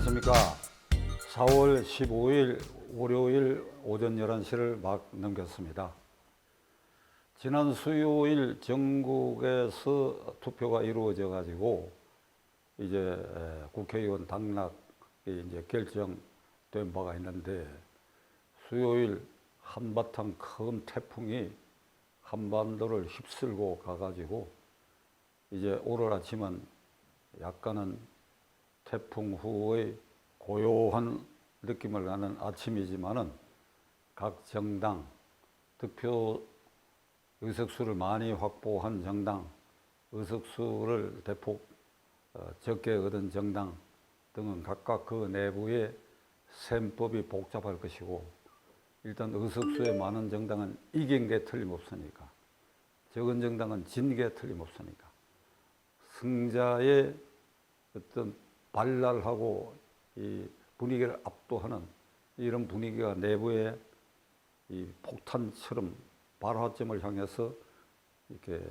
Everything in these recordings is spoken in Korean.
안녕하십니까. 4월 15일 월요일 오전 11시를 막 넘겼습니다. 지난 수요일 전국에서 투표가 이루어져 가지고 이제 국회의원 당락이 이제 결정된 바가 있는데, 수요일 한바탕 큰 태풍이 한반도를 휩쓸고 가가지고 이제 오늘 아침은 약간은 태풍 후의 고요한 느낌을 나는 아침이지만은 각 정당 득표 의석수를 많이 확보한 정당, 의석수를 대폭 적게 얻은 정당 등은 각각 그 내부의 셈법이 복잡할 것이고, 일단 의석수에 많은 정당은 이긴 게 틀림없으니까, 적은 정당은 진 게 틀림없으니까 승자의 어떤 발랄하고 이 분위기를 압도하는 이런 분위기가 내부에 이 폭탄처럼 발화점을 향해서 이렇게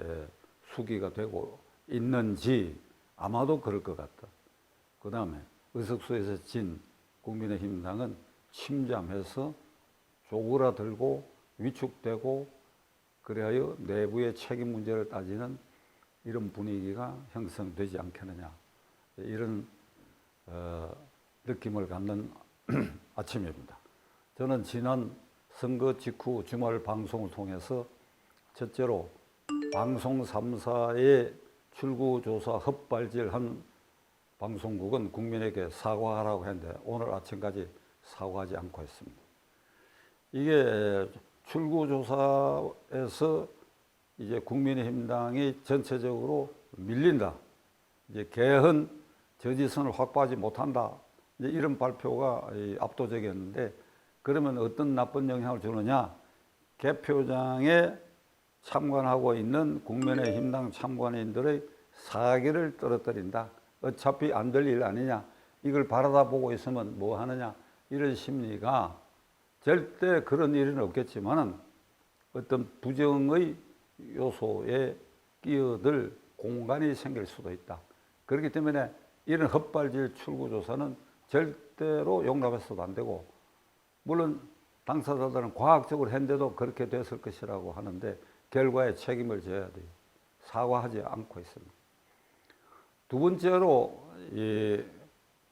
수기가 되고 있는지 아마도 그럴 것 같다. 그 다음에 의석수에서 진 국민의힘당은 침잠해서 쪼그라들고 위축되고 그래야 내부의 책임 문제를 따지는 이런 분위기가 형성되지 않겠느냐, 이런 느낌을 갖는 아침입니다. 저는 지난 선거 직후 주말 방송을 통해서 첫째로 방송 3사의 출구조사 헛발질한 방송국은 국민에게 사과하라고 했는데 오늘 아침까지 사과하지 않고 있습니다. 이게 출구조사에서 이제 국민의힘당이 전체적으로 밀린다, 이제 개헌 저지선을 확보하지 못한다, 이제 이런 발표가 압도적이었는데, 그러면 어떤 나쁜 영향을 주느냐? 개표장에 참관하고 있는 국민의힘당 참관인들의 사기를 떨어뜨린다. 어차피 안 될 일 아니냐, 이걸 바라다 보고 있으면 뭐 하느냐, 이런 심리가, 절대 그런 일은 없겠지만은 어떤 부정의 요소에 끼어들 공간이 생길 수도 있다. 그렇기 때문에 이런 헛발질 출구조사는 절대로 용납해서도 안 되고, 물론 당사자들은 과학적으로 했는데도 그렇게 됐을 것이라고 하는데 결과에 책임을 져야 돼요. 사과하지 않고 있습니다. 두 번째로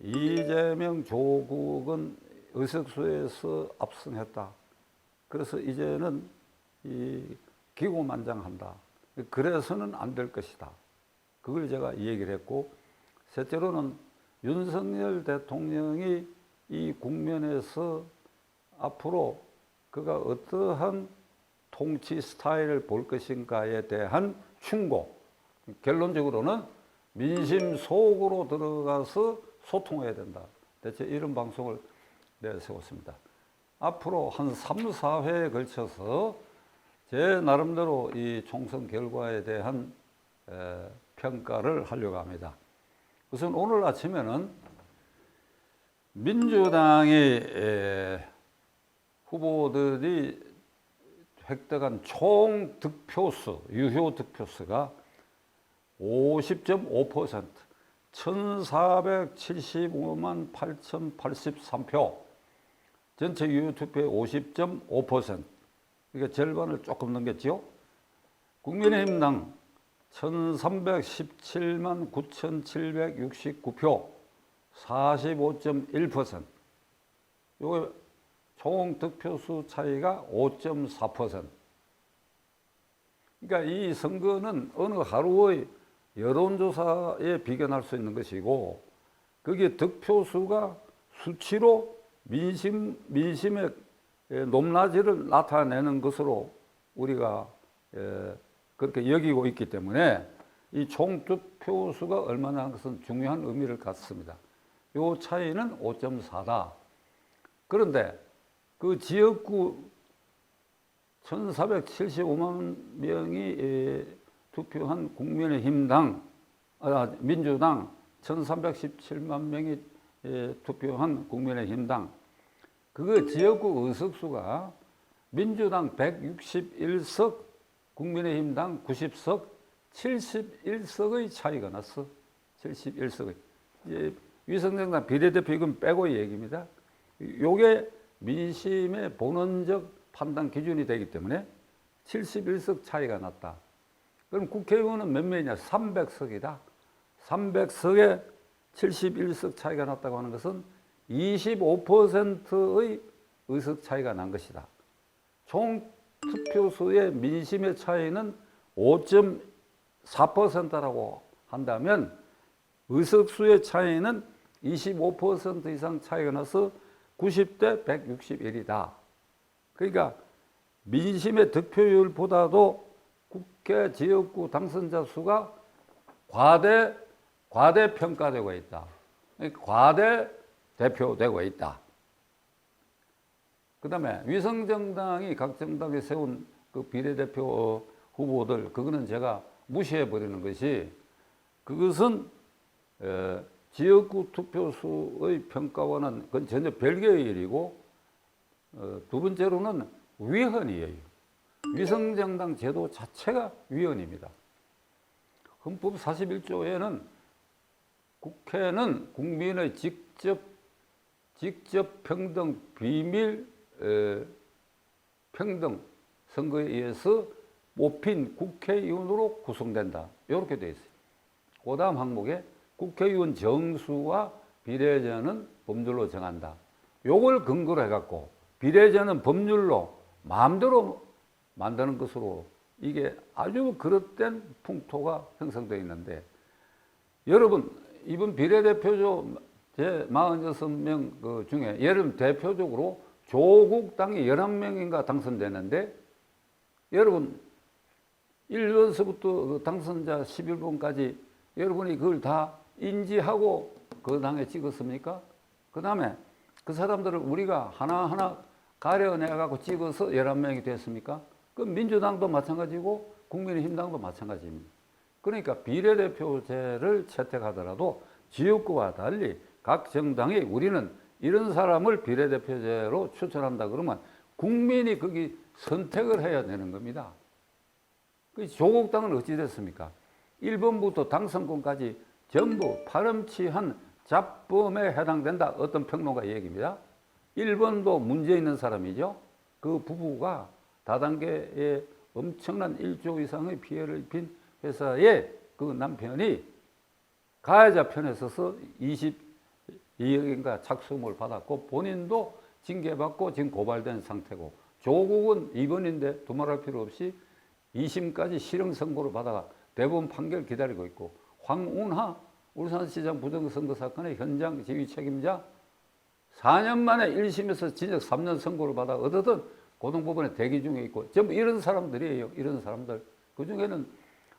이재명 조국은 의석수에서 압승했다. 그래서 이제는 기고만장한다. 그래서는 안 될 것이다. 그걸 제가 얘기를 했고, 셋째로는 윤석열 대통령이 이 국면에서 앞으로 그가 어떠한 통치 스타일을 볼 것인가에 대한 충고, 결론적으로는 민심 속으로 들어가서 소통해야 된다. 대체 이런 방송을 내세웠습니다. 앞으로 한 3, 4회에 걸쳐서 제 나름대로 이 총선 결과에 대한 평가를 하려고 합니다. 우선 오늘 아침에는 민주당의 후보들이 획득한 총 득표수, 유효 득표수가 50.5%, 1475만 8083표, 전체 유효 투표의 50.5%, 그러니까 절반을 조금 넘겼죠. 국민의힘당 1317만 9769표, 45.1%. 요거 총 득표수 차이가 5.4%. 그러니까 이 선거는 어느 하루의 여론조사에 비견할 수 있는 것이고, 그게 득표수가 수치로 민심의 높낮이를 나타내는 것으로 우리가 그렇게 여기고 있기 때문에 이 총 득표수가 얼마나 하는 것은 중요한 의미를 갖습니다. 이 차이는 5.4다. 그런데 그 지역구 1475만 명이 투표한 국민의힘당, 민주당 1317만 명이 투표한 국민의힘당, 그 지역구 의석수가 민주당 161석, 국민의힘당 90석, 71석의 차이가 났어. 71석의. 위성정당 비례대표 이건 빼고의 얘기입니다. 요게 민심의 본원적 판단 기준이 되기 때문에 71석 차이가 났다. 그럼 국회의원은 몇 명이냐? 300석이다. 300석에 71석 차이가 났다고 하는 것은 25%의 의석 차이가 난 것이다. 총 투표수의 민심의 차이는 5.4%라고 한다면 의석수의 차이는 25% 이상 차이가 나서 90대 161이다. 그러니까 민심의 득표율보다도 국회 지역구 당선자 수가 과대 평가되고 있다. 과대 대표되고 있다. 그 다음에 위성정당이 각 정당에 세운 그 비례대표 후보들, 그거는 제가 무시해버리는 것이, 그것은 지역구 투표수의 평가와는 그건 전혀 별개의 일이고, 두 번째로는 위헌이에요. 위성정당 제도 자체가 위헌입니다. 헌법 41조에는 국회는 국민의 직접 평등 비밀 평등 선거에 의해서 뽑힌 국회의원으로 구성된다. 이렇게 되어 있어요. 그 다음 항목에 국회의원 정수와 비례제는 법률로 정한다. 요걸 근거로 해갖고 비례제는 법률로 마음대로 만드는 것으로 이게 아주 그릇된 풍토가 형성되어 있는데, 여러분 이번 비례대표조 제 46명 그 중에 예를 대표적으로 조국당이 11명인가 당선되는데, 여러분 1번서부터 그 당선자 11번까지 여러분이 그걸 다 인지하고 그 당에 찍었습니까? 그 다음에 그 사람들을 우리가 하나하나 가려내갖고 찍어서 11명이 됐습니까? 그 민주당도 마찬가지고 국민의힘당도 마찬가지입니다. 그러니까 비례대표제를 채택하더라도 지역구와 달리 각 정당이 우리는 이런 사람을 비례대표제로 추천한다 그러면 국민이 거기 선택을 해야 되는 겁니다. 조국당은 어찌 됐습니까? 1번부터 당선권까지 전부 파렴치한 잡범에 해당된다. 어떤 평론가 얘기입니다. 1번도 문제 있는 사람이죠. 그 부부가 다단계에 엄청난 1조 이상의 피해를 입힌 회사에 그 남편이 가해자 편에 서서 22억인가 착수금을 받았고 본인도 징계받고 지금 고발된 상태고, 조국은 2번인데 두말할 필요 없이 2심까지 실형 선고를 받아가 대법원 판결 기다리고 있고, 황운하 울산시장 부정선거 사건의 현장 지휘 책임자 4년 만에 1심에서 징역 3년 선고를 받아 어떻든 고등법원에 대기 중에 있고, 전부 이런 사람들이에요. 이런 사람들. 그 중에는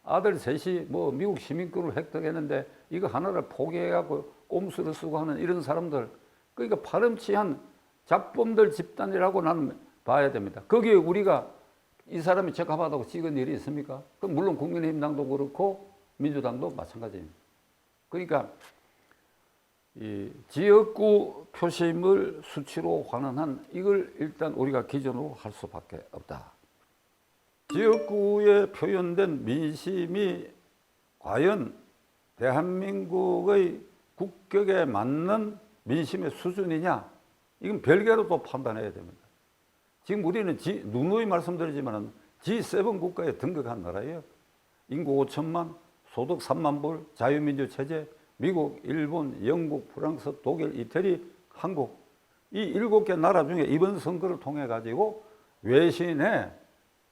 아들 셋이 뭐 미국 시민권을 획득했는데 이거 하나를 포기해갖고 꼼수를 쓰고 하는 이런 사람들. 그러니까 파렴치한 잡범들 집단이라고 나는 봐야 됩니다. 거기에 우리가 이 사람이 적합하다고 찍은 일이 있습니까? 그럼 물론 국민의힘당도 그렇고 민주당도 마찬가지입니다. 그러니까 이 지역구 표심을 수치로 환원한 이걸 일단 우리가 기준으로 할 수밖에 없다. 지역구에 표현된 민심이 과연 대한민국의 국격에 맞는 민심의 수준이냐? 이건 별개로 또 판단해야 됩니다. 지금 우리는 누누이 말씀드리지만 G7 국가에 등극한 나라예요. 인구 5천만, 소득 3만 불, 자유민주 체제, 미국, 일본, 영국, 프랑스, 독일, 이태리, 한국, 이 7개 나라 중에 이번 선거를 통해 가지고 외신에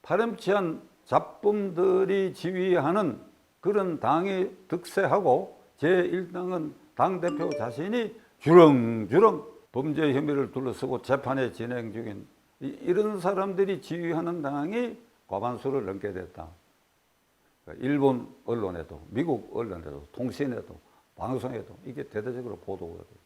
파렴치한 잡범들이 지휘하는 그런 당이 득세하고 제1당은 당대표 자신이 주렁주렁 범죄 혐의를 둘러쓰고 재판에 진행 중인 이런 사람들이 지휘하는 당이 과반수를 넘게 됐다. 일본 언론에도, 미국 언론에도, 통신에도, 방송에도 이게 대대적으로 보도가 돼요.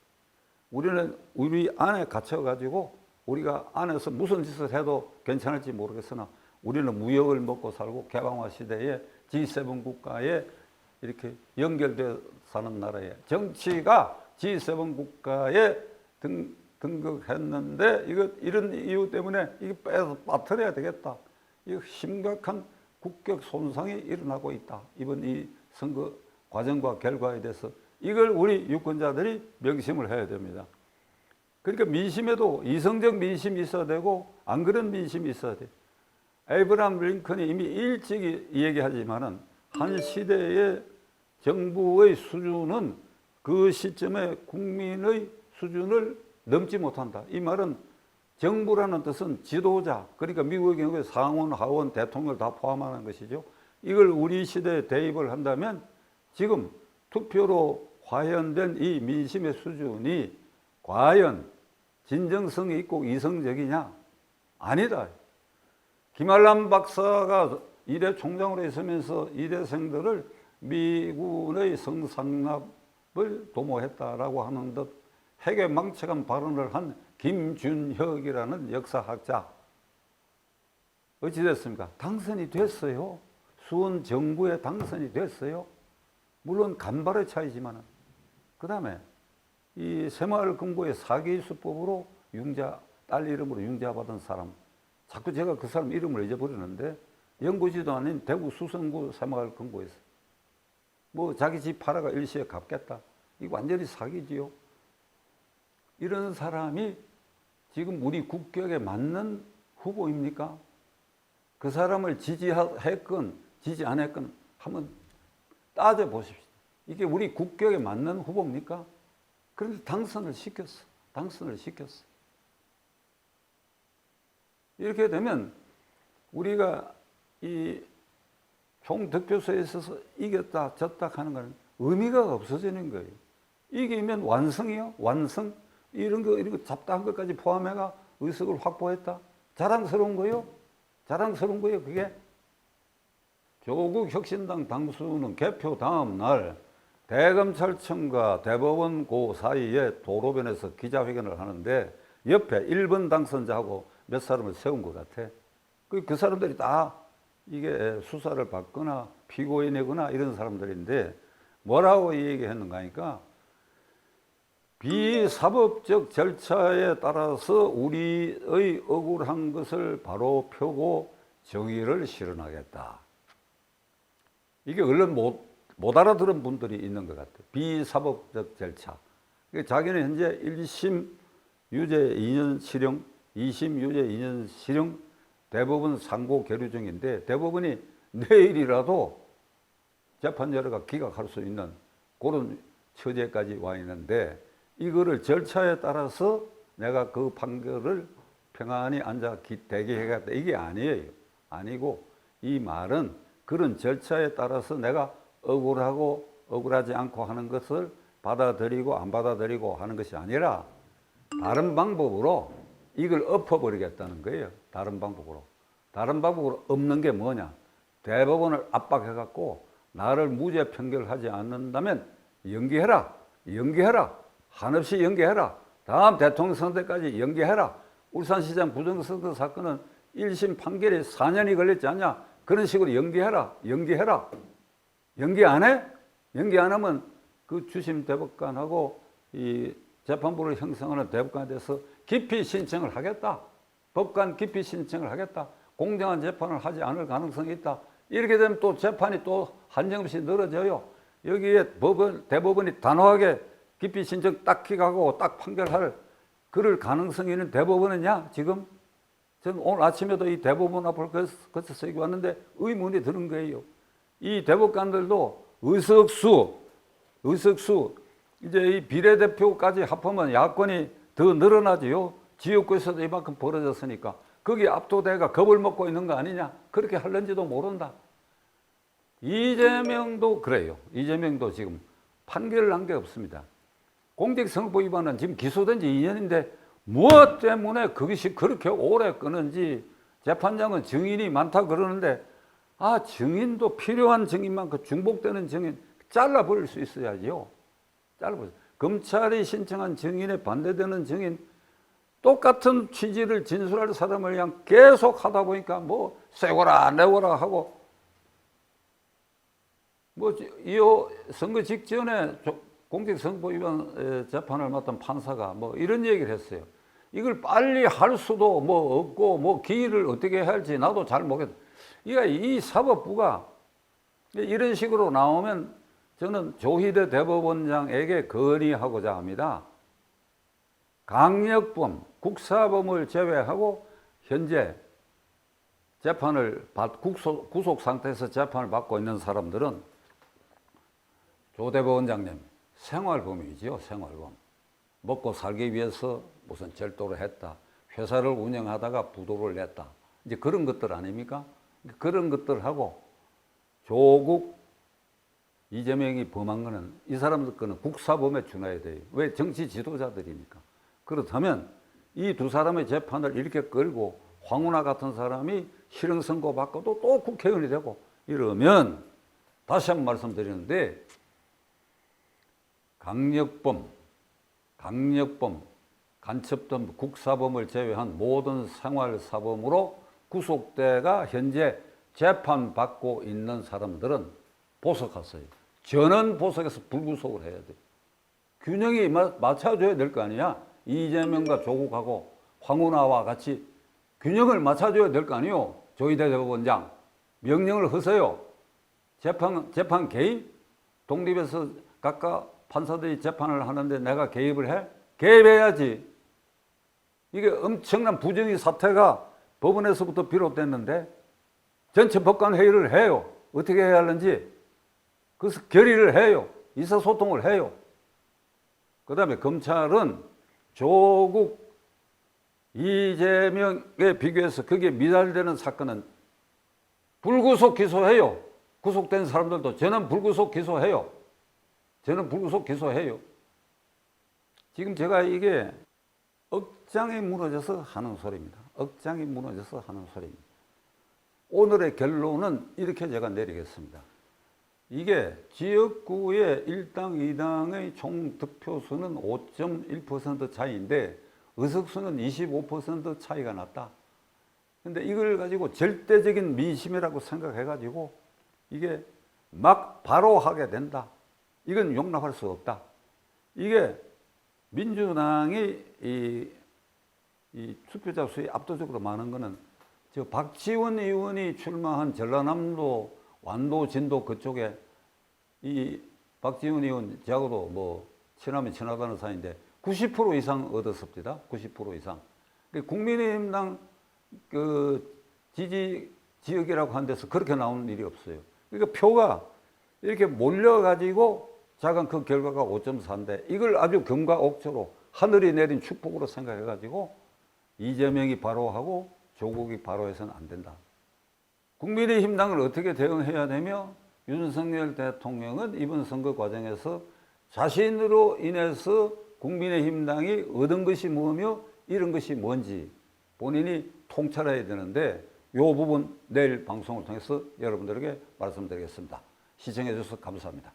우리는 우리 안에 갇혀가지고 우리가 안에서 무슨 짓을 해도 괜찮을지 모르겠으나 우리는 무역을 먹고 살고 개방화 시대에 G7 국가에 이렇게 연결되어 사는 나라에 정치가 G7 국가에 등극했는데 이런 이유 때문에 이거 빼서 빠뜨려야 되겠다. 이 심각한 국격 손상이 일어나고 있다. 이번 이 선거 과정과 결과에 대해서 이걸 우리 유권자들이 명심을 해야 됩니다. 그러니까 민심에도 이성적 민심이 있어야 되고 안 그런 민심이 있어야 돼. 에이브라함 링컨이 이미 일찍이 얘기하지만은 한 시대의 정부의 수준은 그 시점에 국민의 수준을 넘지 못한다. 이 말은 정부라는 뜻은 지도자, 그러니까 미국의 경우에 상원, 하원, 대통령을 다 포함하는 것이죠. 이걸 우리 시대에 대입을 한다면 지금 투표로 화현된 이 민심의 수준이 과연 진정성이 있고 이성적이냐? 아니다. 김한남 박사가 이대 총장으로 있으면서 이대생들을 미군의 성상납을 도모했다라고 하는 듯 해괴망측한 발언을 한 김준혁이라는 역사학자. 어찌 됐습니까? 당선이 됐어요. 수원 정부에 당선이 됐어요. 물론 간발의 차이지만은. 그 다음에 이 새마을 금고의 사기수법으로 딸 이름으로 융자받은 사람. 자꾸 제가 그 사람 이름을 잊어버리는데 연고지도 아닌 대구 수성구 새마을 금고에서 뭐 자기 집 팔아가 일시에 갚겠다. 이거 완전히 사기지요. 이런 사람이 지금 우리 국격에 맞는 후보입니까? 그 사람을 지지했건 지지 안 했건 한번 따져보십시오. 이게 우리 국격에 맞는 후보입니까? 그런데 당선을 시켰어. 이렇게 되면 우리가 이 총득표소에 있어서 이겼다 졌다 하는 건 의미가 없어지는 거예요. 이기면 완성이요. 완성. 이런 거 잡다한 것까지 포함해가 의석을 확보했다. 자랑스러운 거요. 그게. 조국 혁신당 당수는 개표 다음 날 대검찰청과 대법원 그 사이에 도로변에서 기자회견을 하는데 옆에 1번 당선자하고 몇 사람을 세운 것 같아. 그 사람들이 다 이게 수사를 받거나 피고인이거나 이런 사람들인데 뭐라고 얘기했는가 하니까 비사법적 절차에 따라서 우리의 억울한 것을 바로 펴고 정의를 실현하겠다. 이게 얼른 못 알아들은 분들이 있는 것 같아요. 비사법적 절차. 자기는 현재 1심 유죄 2년 실형, 2심 유죄 2년 실형, 대법원 상고 계류 중인데 대법원이 내일이라도 재판 여러가 기각할 수 있는 그런 처지까지 와 있는데 이거를 절차에 따라서 내가 그 판결을 평안히 앉아 대기해야겠다. 이게 아니에요. 아니고 이 말은 그런 절차에 따라서 내가 억울하고 억울하지 않고 하는 것을 받아들이고 안 받아들이고 하는 것이 아니라 다른 방법으로 이걸 엎어버리겠다는 거예요. 다른 방법으로 없는 게 뭐냐. 대법원을 압박해갖고 나를 무죄 판결하지 않는다면 연기해라. 한없이 연기해라. 다음 대통령 선거 때까지 연기해라. 울산시장 부정선거 사건은 1심 판결에 4년이 걸렸지 않냐. 그런 식으로 연기해라. 연기 안 해? 연기 안 하면 그 주심 대법관하고 이 재판부를 형성하는 대법관에 대해서 기피 신청을 하겠다. 법관 기피 신청을 하겠다. 공정한 재판을 하지 않을 가능성이 있다. 이렇게 되면 또 재판이 또 한정없이 늘어져요. 여기에 대법원이 단호하게 기피 신청 딱 기각하고 딱 판결할 그럴 가능성이 있는 대법원이냐 지금? 저는 오늘 아침에도 이 대법원 앞을 거쳐서 여기 왔는데 의문이 드는 거예요. 이 대법관들도 의석수 이제 이 비례대표까지 합하면 야권이 더 늘어나지요. 지역구에서도 이만큼 벌어졌으니까 거기 압도대가 겁을 먹고 있는 거 아니냐. 그렇게 할는지도 모른다. 이재명도 그래요. 이재명도 지금 판결을 난 게 없습니다. 공직선거법 위반은 지금 기소된 지 2년인데 무엇 때문에 그것이 그렇게 오래 끄는지 재판장은 증인이 많다 그러는데 증인도 필요한 증인만큼 중복되는 증인 잘라버릴 수 있어야지요. 검찰이 신청한 증인에 반대되는 증인 똑같은 취지를 진술할 사람을 그냥 계속 하다 보니까 뭐 쎄거라 내거라 하고 이 선거 직전에 공직선거법 위반 재판을 맡은 판사가 이런 얘기를 했어요. 이걸 빨리 할 수도 없고 기일을 어떻게 해야 할지 나도 잘 모르겠다. 이 사법부가 이런 식으로 나오면 저는 조희대 대법원장에게 건의하고자 합니다. 강력범, 국사범을 제외하고 현재 재판을 구속 상태에서 재판을 받고 있는 사람들은 조 대법원장님 생활범이지요. 생활범. 먹고 살기 위해서 무슨 절도를 했다. 회사를 운영하다가 부도를 냈다. 이제 그런 것들 아닙니까? 그런 것들하고 조국 이재명이 범한 거는 이 사람들 거는 국사범에 준해야 돼요. 왜? 정치 지도자들이니까. 그렇다면 이 두 사람의 재판을 이렇게 끌고 황운하 같은 사람이 실형 선고 받고도 또 국회의원이 되고 이러면 다시 한번 말씀드리는데 강력범, 간첩범, 국사범을 제외한 모든 생활사범으로 구속돼가 현재 재판받고 있는 사람들은 보석하세요. 전원 보석해서 불구속을 해야 돼. 균형이 맞춰줘야 될 거 아니야. 이재명과 조국하고 황운하와 같이 균형을 맞춰줘야 될 거 아니요. 조희대 대법원장 명령을 하세요. 재판 개입? 독립해서 각각 판사들이 재판을 하는데 내가 개입을 해? 개입해야지. 이게 엄청난 부정의 사태가 법원에서부터 비롯됐는데 전체 법관 회의를 해요. 어떻게 해야 하는지 그래서 결의를 해요. 의사소통을 해요. 그 다음에 검찰은 조국 이재명에 비교해서 그게 미달되는 사건은 불구속 기소해요. 구속된 사람들도 저는 불구속 기소해요. 지금 제가 이게 억장이 무너져서 하는 소리입니다. 오늘의 결론은 이렇게 제가 내리겠습니다. 이게 지역구의 1당, 2당의 총 득표수는 5.1% 차이인데 의석수는 25% 차이가 났다. 근데 이걸 가지고 절대적인 민심이라고 생각해가지고 이게 막 바로 하게 된다. 이건 용납할 수 없다. 이게 민주당이 이 투표자 수에 압도적으로 많은 거는 저 박지원 의원이 출마한 전라남도, 완도, 진도 그쪽에 이 박지원 의원 저하고도 뭐 친하면 친하다는 사이인데 90% 이상 얻었습니다. 90% 이상. 국민의힘당 그 지지 지역이라고 하는 데서 그렇게 나오는 일이 없어요. 그러니까 표가 이렇게 몰려가지고 작은 그 결과가 5.4인데 이걸 아주 금과옥조로 하늘이 내린 축복으로 생각해가지고 이재명이 바로 하고 조국이 바로 해서는 안 된다. 국민의힘당을 어떻게 대응해야 되며 윤석열 대통령은 이번 선거 과정에서 자신으로 인해서 국민의힘당이 얻은 것이 뭐며 잃은 것이 뭔지 본인이 통찰해야 되는데 이 부분 내일 방송을 통해서 여러분들에게 말씀드리겠습니다. 시청해 주셔서 감사합니다.